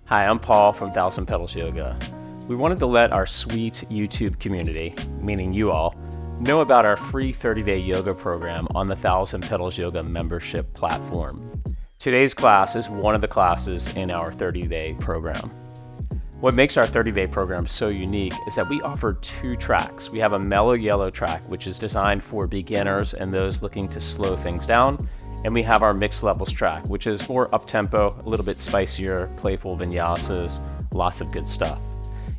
Hi, I'm Paul from Thousand Petals Yoga. We wanted to let our sweet YouTube community, meaning you all, know about our free 30-day yoga program on the Thousand Petals Yoga membership platform. Today's class is one of the classes in our 30-day program. What makes our 30-day program so unique is that we offer 2 tracks. We have a Mellow Yellow track, which is designed for beginners and those looking to slow things down. And we have our mixed levels track, which is more up-tempo, a little bit spicier, playful vinyasas, lots of good stuff.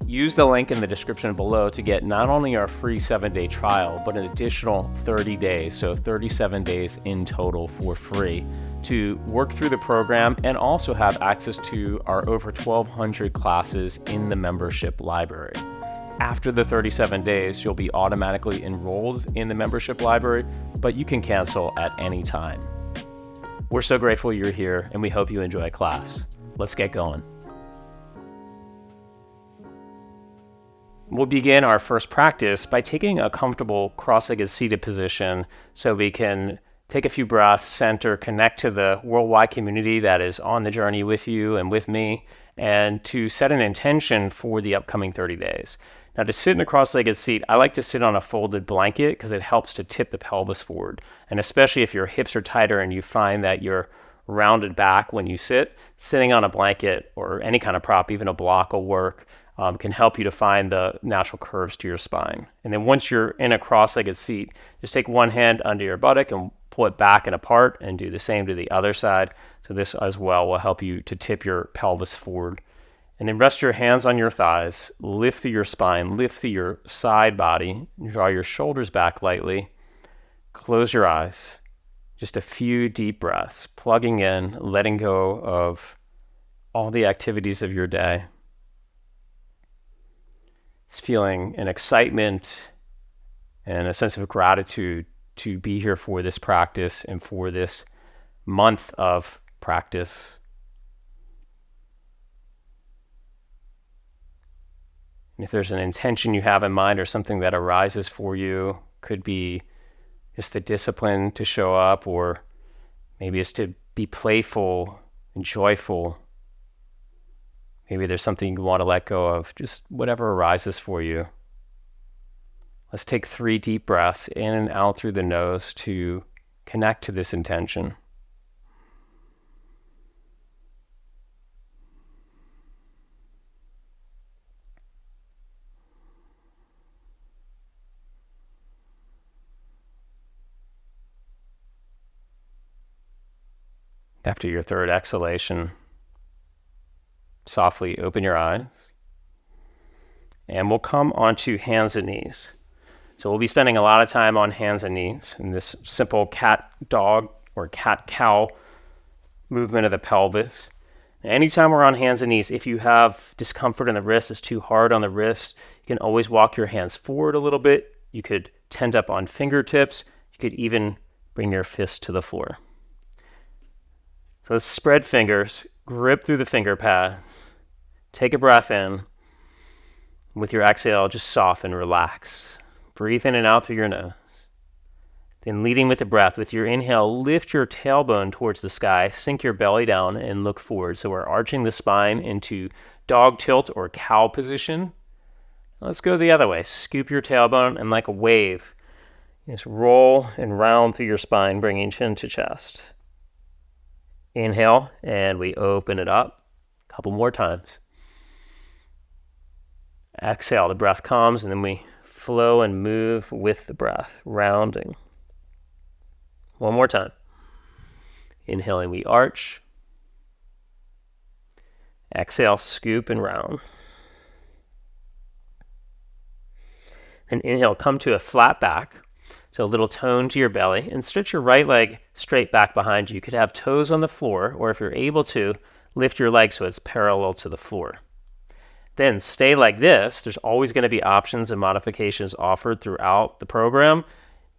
Use the link in the description below to get not only our free 7-day trial, but an additional 30 days, so 37 days in total for free, to work through the program and also have access to our over 1,200 classes in the membership library. After the 37 days, you'll be automatically enrolled in the membership library, but you can cancel at any time. We're so grateful you're here, and we hope you enjoy class. Let's get going. We'll begin our first practice by taking a comfortable cross-legged seated position so we can take a few breaths, center, connect to the worldwide community that is on the journey with you and with me, and to set an intention for the upcoming 30 days. Now, to sit in a cross-legged seat, I like to sit on a folded blanket because it helps to tip the pelvis forward. And especially if your hips are tighter and you find that you're rounded back when you sit, sitting on a blanket or any kind of prop, even a block will work, can help you to find the natural curves to your spine. And then once you're in a cross-legged seat, just take one hand under your buttock and pull it back and apart, and do the same to the other side. So this as well will help you to tip your pelvis forward. And then rest your hands on your thighs, lift through your spine, lift through your side body, draw your shoulders back lightly, close your eyes. Just a few deep breaths, plugging in, letting go of all the activities of your day. It's feeling an excitement and a sense of gratitude to be here for this practice and for this month of practice. If there's an intention you have in mind or something that arises for you, could be just the discipline to show up, or maybe it's to be playful and joyful. Maybe there's something you want to let go of, just whatever arises for you. Let's take 3 deep breaths in and out through the nose to connect to this intention. After your 3rd exhalation, softly open your eyes, and we'll come onto hands and knees. So we'll be spending a lot of time on hands and knees in this simple cat-dog or cat-cow movement of the pelvis. Anytime we're on hands and knees, if you have discomfort in the wrist, it's too hard on the wrist, you can always walk your hands forward a little bit. You could tend up on fingertips. You could even bring your fist to the floor. So let's spread fingers, grip through the finger pad, take a breath in. With your exhale, just soften, relax. Breathe in and out through your nose. Then leading with the breath, with your inhale, lift your tailbone towards the sky, sink your belly down and look forward. So we're arching the spine into dog tilt or cow position. Let's go the other way. Scoop your tailbone and like a wave, just roll and round through your spine, bringing chin to chest. Inhale, and we open it up. A couple more times. Exhale, the breath comes, and then we flow and move with the breath, rounding. One more time. Inhaling, we arch. Exhale, scoop and round. And inhale, come to a flat back. So a little tone to your belly, and stretch your right leg straight back behind you. You could have toes on the floor, or if you're able to, lift your leg so it's parallel to the floor. Then stay like this. There's always going to be options and modifications offered throughout the program.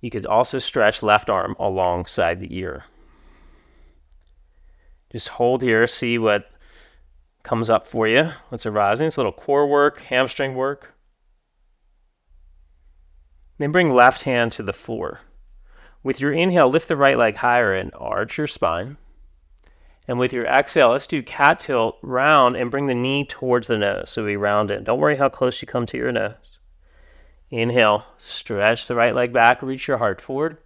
You could also stretch left arm alongside the ear. Just hold here, see what comes up for you, what's arising. It's a little core work, hamstring work. Then bring left hand to the floor. With your inhale, lift the right leg higher and arch your spine. And with your exhale, let's do cat tilt, round, and bring the knee towards the nose. So we round in. Don't worry how close you come to your nose. Inhale, stretch the right leg back, reach your heart forward.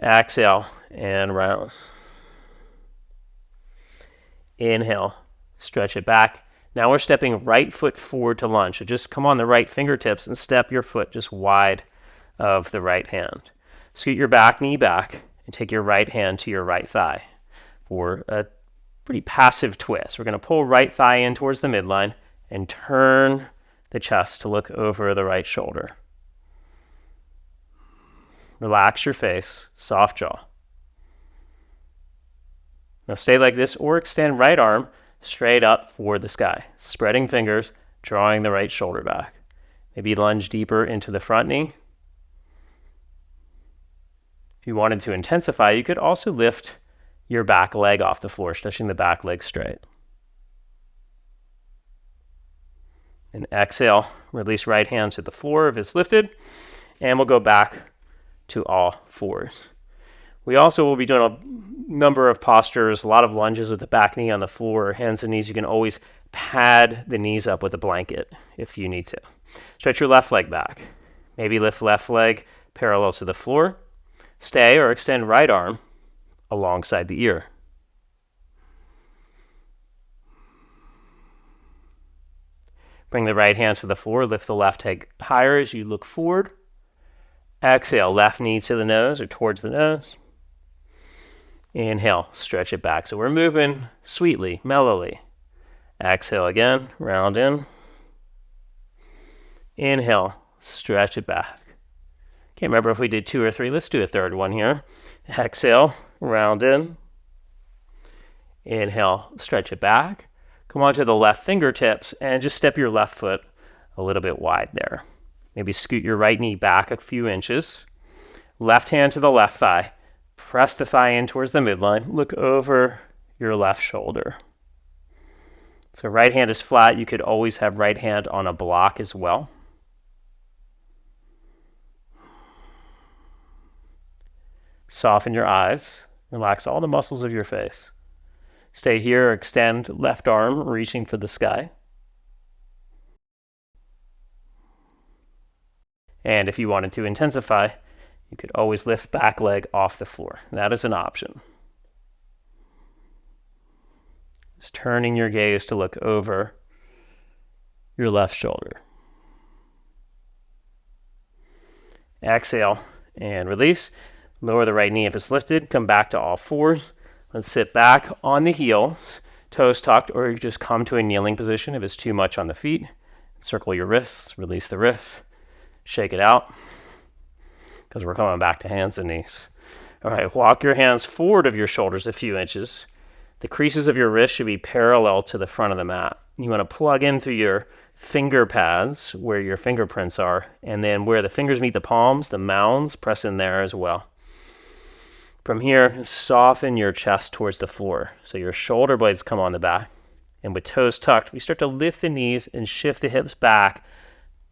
Exhale, and round. Inhale, stretch it back. Now we're stepping right foot forward to lunge. So just come on the right fingertips and step your foot just wide of the right hand. Scoot your back knee back and take your right hand to your right thigh for a pretty passive twist. We're going to pull right thigh in towards the midline and turn the chest to look over the right shoulder. Relax your face, soft jaw. Now stay like this or extend right arm straight up for the sky, spreading fingers, drawing the right shoulder back. Maybe lunge deeper into the front knee. If you wanted to intensify, you could also lift your back leg off the floor, stretching the back leg straight. And exhale, release right hand to the floor if it's lifted, and we'll go back to all fours. We also will be doing a number of postures, a lot of lunges with the back knee on the floor, hands and knees. You can always pad the knees up with a blanket if you need to. Stretch your left leg back. Maybe lift left leg parallel to the floor. Stay or extend right arm alongside the ear. Bring the right hand to the floor. Lift the left leg higher as you look forward. Exhale, left knee to the nose or towards the nose. Inhale, stretch it back. So we're moving sweetly, mellowly. Exhale again, round in. Inhale, stretch it back. Can't remember if we did 2 or 3. Let's do a third one here. Exhale, round in. Inhale, stretch it back. Come onto the left fingertips and just step your left foot a little bit wide there. Maybe scoot your right knee back a few inches. Left hand to the left thigh. Press the thigh in towards the midline. Look over your left shoulder. So right hand is flat. You could always have right hand on a block as well. Soften your eyes. Relax all the muscles of your face. Stay here, extend left arm, reaching for the sky. And if you wanted to intensify, you could always lift back leg off the floor. That is an option. Just turning your gaze to look over your left shoulder. Exhale and release. Lower the right knee if it's lifted. Come back to all fours. Let's sit back on the heels, toes tucked, or you just come to a kneeling position if it's too much on the feet. Circle your wrists, release the wrists, shake it out, because we're coming back to hands and knees. All right, walk your hands forward of your shoulders a few inches. The creases of your wrists should be parallel to the front of the mat. You want to plug in through your finger pads where your fingerprints are, and then where the fingers meet the palms, the mounds, press in there as well. From here, soften your chest towards the floor. So your shoulder blades come on the back. And with toes tucked, we start to lift the knees and shift the hips back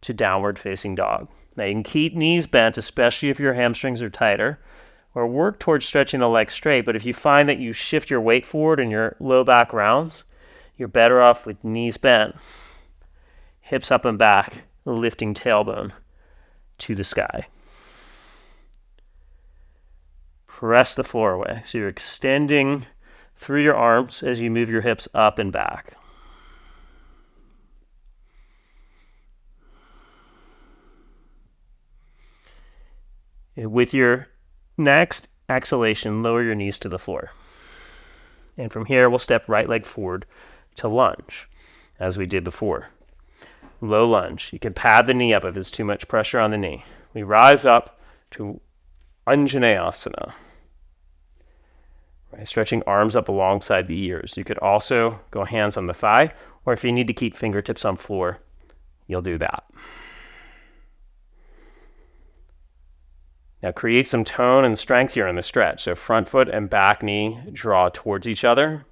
to downward facing dog. Now you can keep knees bent, especially if your hamstrings are tighter, or work towards stretching the legs straight. But if you find that you shift your weight forward in your low back rounds, you're better off with knees bent, hips up and back, lifting tailbone to the sky. Press the floor away. So you're extending through your arms as you move your hips up and back. And with your next exhalation, lower your knees to the floor. And from here, we'll step right leg forward to lunge, as we did before. Low lunge. You can pad the knee up if there's too much pressure on the knee. We rise up to Anjaneyasana. Right, stretching arms up alongside the ears. You could also go hands on the thigh, or if you need to keep fingertips on floor, you'll do that. Now create some tone and strength here in the stretch. So front foot and back knee draw towards each other.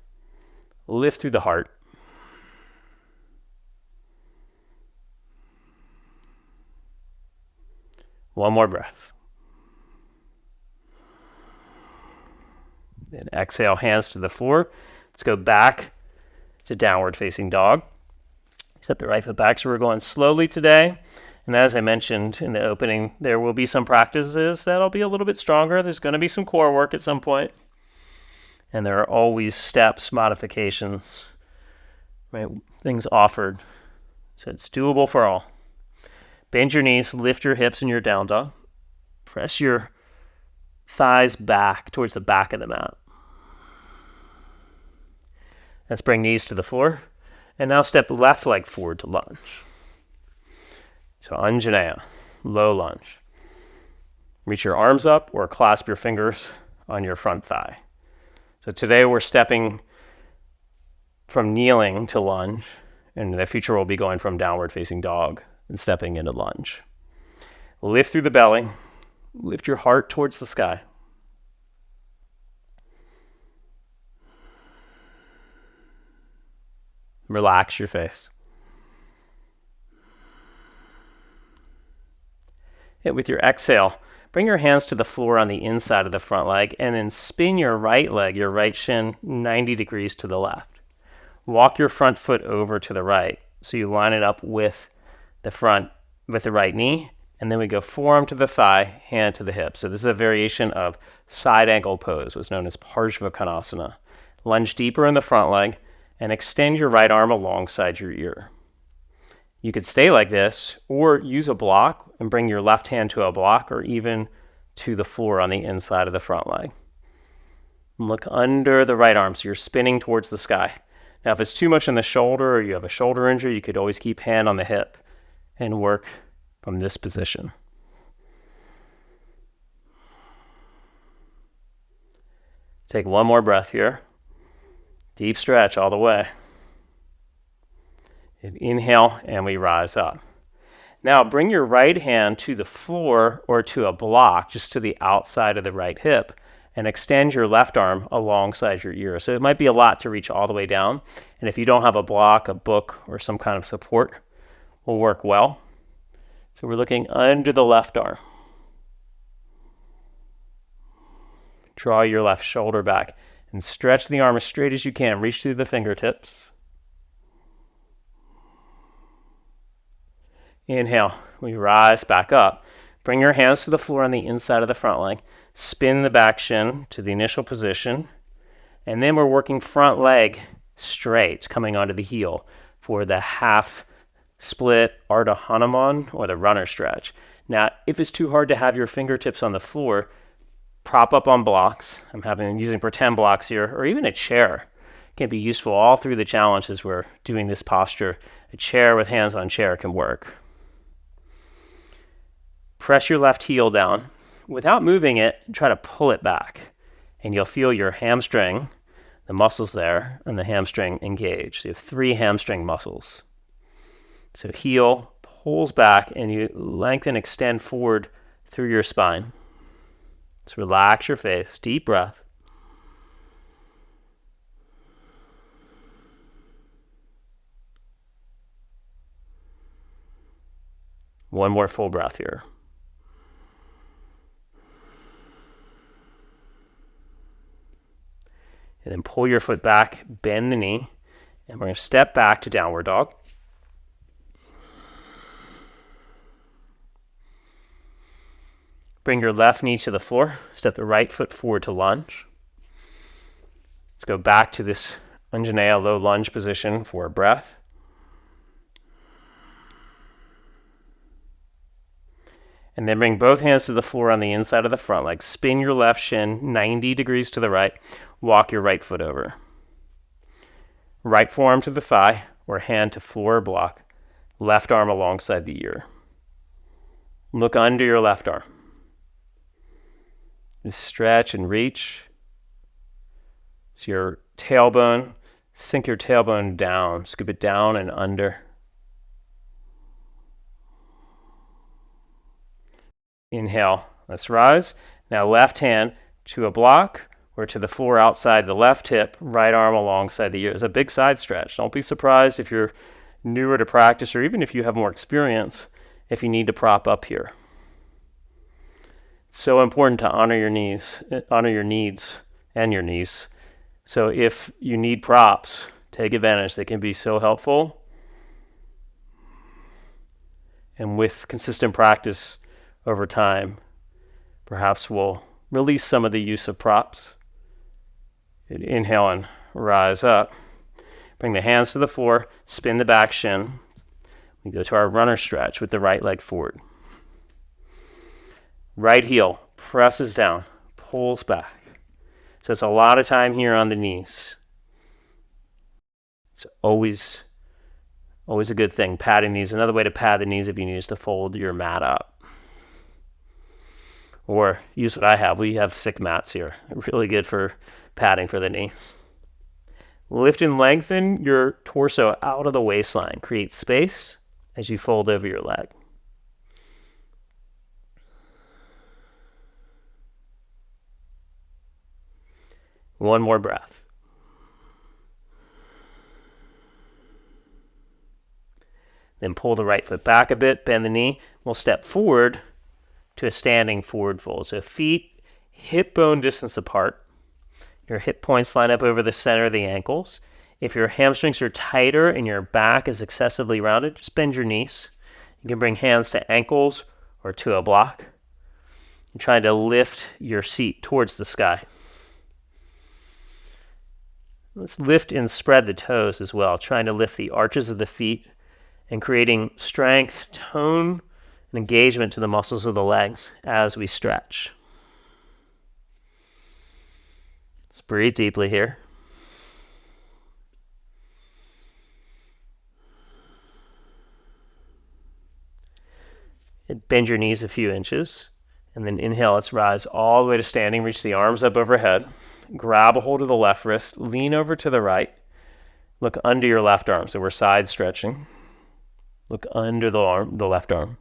Lift through the heart. One more breath. Then exhale, hands to the floor. Let's go back to downward facing dog. Step the right foot back. So we're going slowly today. And as I mentioned in the opening, there will be some practices that'll be a little bit stronger. There's going to be some core work at some point. And there are always steps, modifications, right? Things offered. So it's doable for all. Bend your knees, lift your hips in your down dog. Press your thighs back towards the back of the mat. Let's bring knees to the floor. And now step left leg forward to lunge. So Anjaneyā, low lunge. Reach your arms up or clasp your fingers on your front thigh. So today we're stepping from kneeling to lunge, and in the future we'll be going from downward facing dog and stepping into lunge. Lift through the belly, lift your heart towards the sky. Relax your face. And with your exhale, bring your hands to the floor on the inside of the front leg and then spin your right leg, your right shin, 90 degrees to the left. Walk your front foot over to the right so you line it up with the front, with the right knee, and then we go forearm to the thigh, hand to the hip. So this is a variation of side angle pose, what's known as Parsvakonasana. Lunge deeper in the front leg and extend your right arm alongside your ear. You could stay like this or use a block and bring your left hand to a block or even to the floor on the inside of the front leg. Look under the right arm so you're spinning towards the sky. Now if it's too much in the shoulder or you have a shoulder injury, you could always keep hand on the hip and work from this position. Take one more breath here. Deep stretch all the way. Inhale, and we rise up. Now bring your right hand to the floor or to a block, just to the outside of the right hip, and extend your left arm alongside your ear. So it might be a lot to reach all the way down. And if you don't have a block, a book, or some kind of support, will work well. So we're looking under the left arm. Draw your left shoulder back and stretch the arm as straight as you can. Reach through the fingertips. Inhale, we rise back up. Bring your hands to the floor on the inside of the front leg. Spin the back shin to the initial position. And then we're working front leg straight, coming onto the heel for the half split Ardha Hanuman or the runner stretch. Now, if it's too hard to have your fingertips on the floor, prop up on blocks. I'm using pretend blocks here, or even a chair. It can be useful all through the challenges we're doing this posture. A chair with hands on chair can work. Press your left heel down. Without moving it, try to pull it back. And you'll feel your hamstring, the muscles there, and the hamstring engage. So you have 3 hamstring muscles. So heel pulls back and you lengthen, extend forward through your spine. So relax your face, deep breath. One more full breath here. And then pull your foot back, bend the knee, and we're going to step back to downward dog. Bring your left knee to the floor. Step the right foot forward to lunge. Let's go back to this Anjaneyā low lunge position for a breath. And then bring both hands to the floor on the inside of the front leg. Spin your left shin 90 degrees to the right. Walk your right foot over. Right forearm to the thigh or hand to floor or block. Left arm alongside the ear. Look under your left arm. Just stretch and reach. So your tailbone, sink your tailbone down. Scoop it down and under. Inhale, let's rise. Now left hand to a block or to the floor outside the left hip, right arm alongside the ear. It's a big side stretch. Don't be surprised if you're newer to practice or even if you have more experience if you need to prop up here. It's so important to honor your needs and your knees. So if you need props, take advantage. They can be so helpful. And with consistent practice over time, perhaps we'll release some of the use of props. Inhale and rise up. Bring the hands to the floor, spin the back shin. We go to our runner stretch with the right leg forward. Right heel presses down, pulls back. So it's a lot of time here on the knees. It's always a good thing, padding knees. Another way to pad the knees if you need is to fold your mat up. Or use what I have. We have thick mats here. Really good for padding for the knee. Lift and lengthen your torso out of the waistline. Create space as you fold over your leg. One more breath. Then pull the right foot back a bit, bend the knee. We'll step forward to a standing forward fold. So feet hip bone distance apart. Your hip points line up over the center of the ankles. If your hamstrings are tighter and your back is excessively rounded, just bend your knees. You can bring hands to ankles or to a block. You're trying to lift your seat towards the sky. Let's lift and spread the toes as well, trying to lift the arches of the feet and creating strength, tone, and engagement to the muscles of the legs as we stretch. Let's breathe deeply here. Bend your knees a few inches, and then inhale, let's rise all the way to standing. Reach the arms up overhead. Grab a hold of the left wrist, lean over to the right. Look under your left arm, so we're side stretching. Look under the left arm.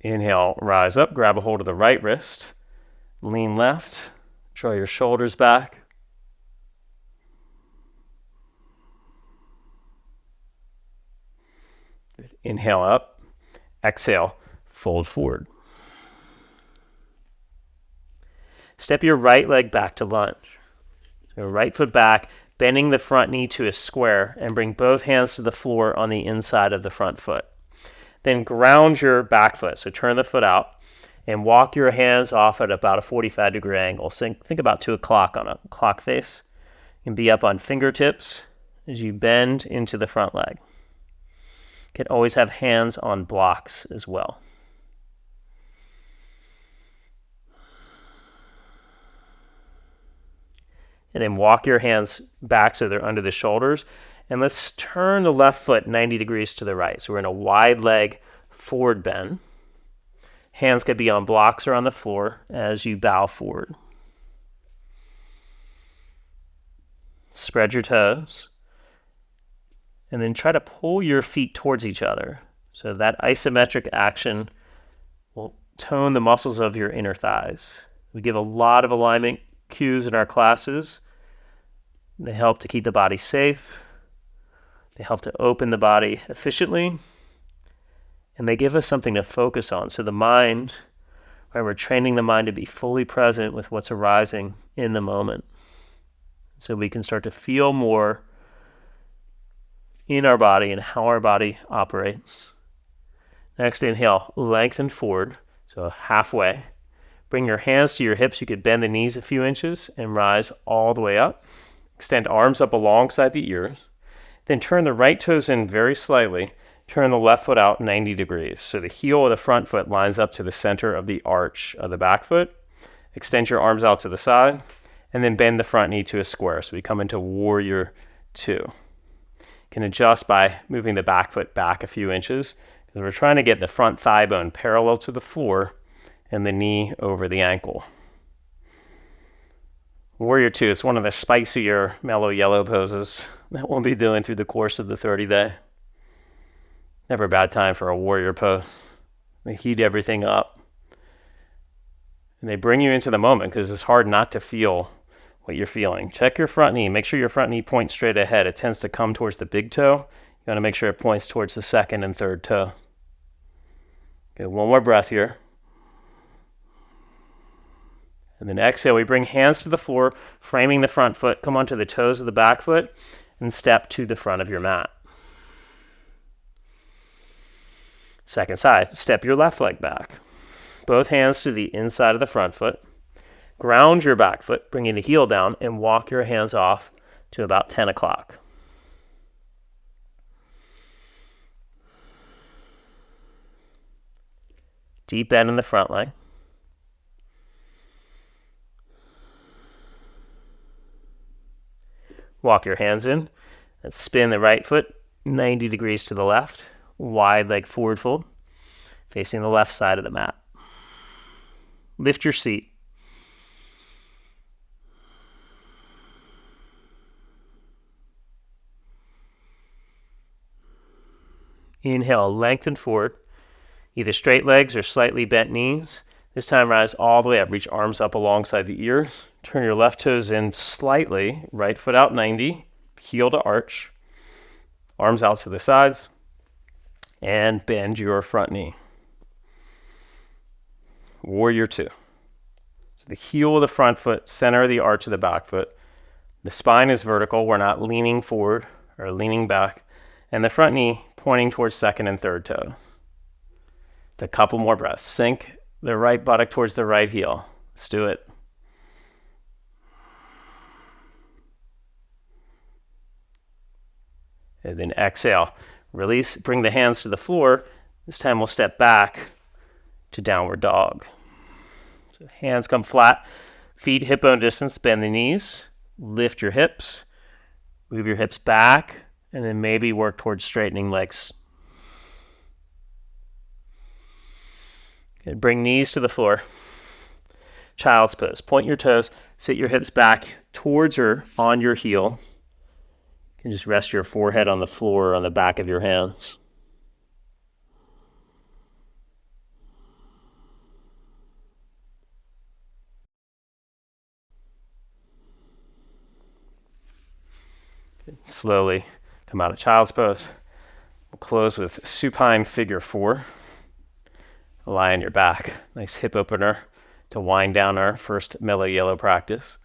Inhale, rise up, grab a hold of the right wrist. Lean left, draw your shoulders back. Good. Inhale up, exhale, fold forward. Step your right leg back to lunge. So right foot back, bending the front knee to a square, and bring both hands to the floor on the inside of the front foot. Then ground your back foot, so turn the foot out, and walk your hands off at about a 45-degree angle. So think about 2 o'clock on a clock face. You can be up on fingertips as you bend into the front leg. You can always have hands on blocks as well. And then walk your hands back so they're under the shoulders. And let's turn the left foot 90 degrees to the right. So we're in a wide leg forward bend. Hands could be on blocks or on the floor as you bow forward. Spread your toes. And then try to pull your feet towards each other. So that isometric action will tone the muscles of your inner thighs. We give a lot of alignment cues in our classes. They help to keep the body safe. They help to open the body efficiently. And they give us something to focus on. So the mind, right, we're training the mind to be fully present with what's arising in the moment. So we can start to feel more in our body and how our body operates. Next, inhale, lengthen forward, so halfway. Bring your hands to your hips. You could bend the knees a few inches and rise all the way up. Extend arms up alongside the ears. Then turn the right toes in very slightly. Turn the left foot out 90 degrees. So the heel of the front foot lines up to the center of the arch of the back foot. Extend your arms out to the side, and then bend the front knee to a square. So we come into warrior 2. You can adjust by moving the back foot back a few inches, because we're trying to get the front thigh bone parallel to the floor and the knee over the ankle. Warrior 2 is one of the spicier mellow yellow poses that we'll be doing through the course of the 30-day. Never a bad time for a warrior pose. They heat everything up. And they bring you into the moment because it's hard not to feel what you're feeling. Check your front knee. Make sure your front knee points straight ahead. It tends to come towards the big toe. You want to make sure it points towards the second and third toe. Okay, one more breath here. And then exhale, we bring hands to the floor, framing the front foot. Come onto the toes of the back foot and step to the front of your mat. Second side, step your left leg back. Both hands to the inside of the front foot. Ground your back foot, bringing the heel down, and walk your hands off to about 10 o'clock. Deep bend in the front leg. Walk your hands in and spin the right foot 90 degrees to the left. Wide leg forward fold, facing the left side of the mat. Lift your seat. Inhale, lengthen forward, either straight legs or slightly bent knees. This time rise all the way up, reach arms up alongside the ears. Turn your left toes in slightly, right foot out 90, heel to arch, arms out to the sides, and bend your front knee. Warrior two. So the heel of the front foot, center of the arch of the back foot. The spine is vertical, we're not leaning forward or leaning back, and the front knee pointing towards second and third toe. A couple more breaths. Sink the right buttock towards the right heel. Let's do it. And then exhale. Release, bring the hands to the floor. This time we'll step back to downward dog. So hands come flat, feet hip bone distance, bend the knees, lift your hips, move your hips back, and then maybe work towards straightening legs. And bring knees to the floor. Child's pose. Point your toes, sit your hips back towards or on your heel. You can just rest your forehead on the floor or on the back of your hands. Slowly come out of child's pose. We'll close with supine figure four. Lie on your back. Nice hip opener to wind down our first mellow yellow practice.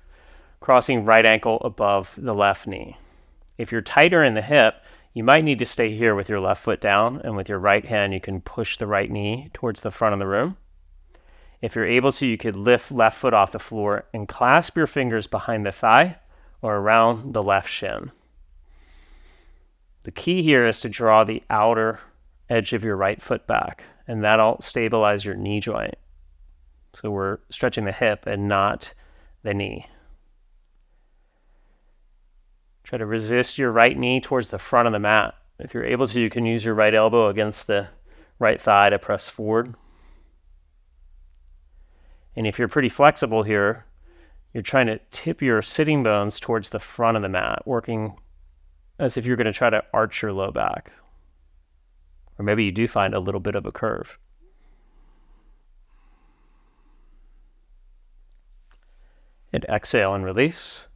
Crossing right ankle above the left knee. If you're tighter in the hip, you might need to stay here with your left foot down, and with your right hand you can push the right knee towards the front of the room. If you're able to, you could lift left foot off the floor and clasp your fingers behind the thigh or around the left shin. The key here is to draw the outer edge of your right foot back, and that'll stabilize your knee joint. So we're stretching the hip and not the knee. Try to resist your right knee towards the front of the mat. If you're able to, you can use your right elbow against the right thigh to press forward. And if you're pretty flexible here, you're trying to tip your sitting bones towards the front of the mat, working as if you're going to try to arch your low back. Or maybe you do find a little bit of a curve. And exhale and release.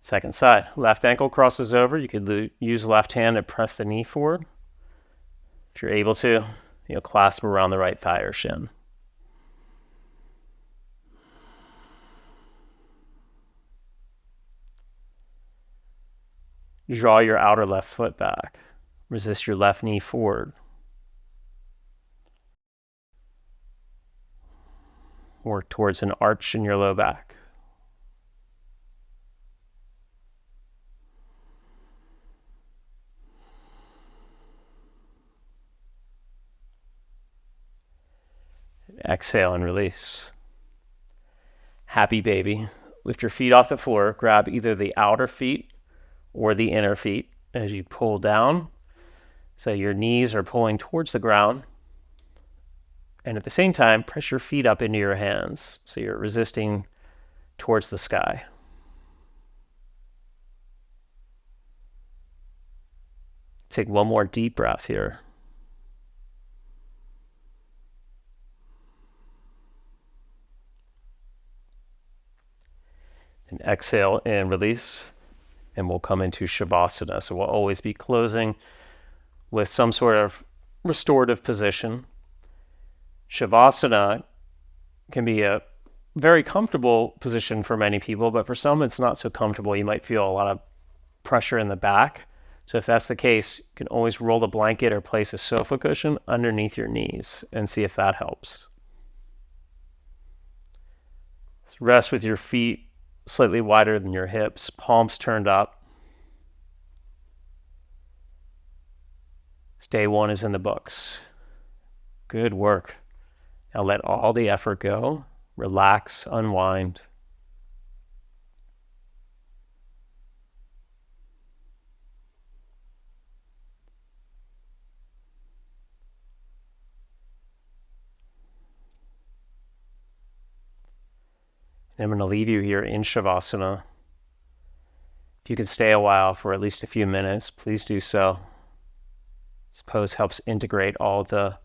Second side. Left ankle crosses over. You could use left hand to press the knee forward. If you're able to, clasp around the right thigh or shin. Draw your outer left foot back. Resist your left knee forward. Work towards an arch in your low back. Exhale and release. Happy baby. Lift your feet off the floor. Grab either the outer feet or the inner feet as you pull down. So your knees are pulling towards the ground. And at the same time, press your feet up into your hands. So you're resisting towards the sky. Take one more deep breath here. And exhale and release. And we'll come into Shavasana. So we'll always be closing with some sort of restorative position. Shavasana can be a very comfortable position for many people, but for some it's not so comfortable. You might feel a lot of pressure in the back. So if that's the case, you can always roll the blanket or place a sofa cushion underneath your knees and see if that helps. Rest with your feet slightly wider than your hips, palms turned up. Day one is in the books. Good work. Now let all the effort go. Relax, unwind. And I'm going to leave you here in Shavasana. If you can stay a while for at least a few minutes, please do so. This pose helps integrate all the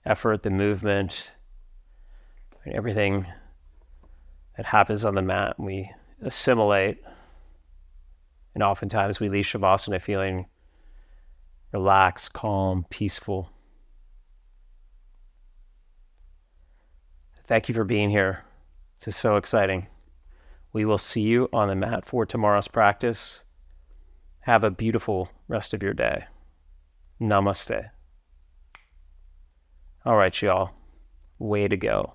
effort, the movement, and everything that happens on the mat. We assimilate, and oftentimes we leave Shavasana feeling relaxed, calm, peaceful. Thank you for being here. This is so exciting. We will see you on the mat for tomorrow's practice. Have a beautiful rest of your day. Namaste. All right, y'all. Way to go.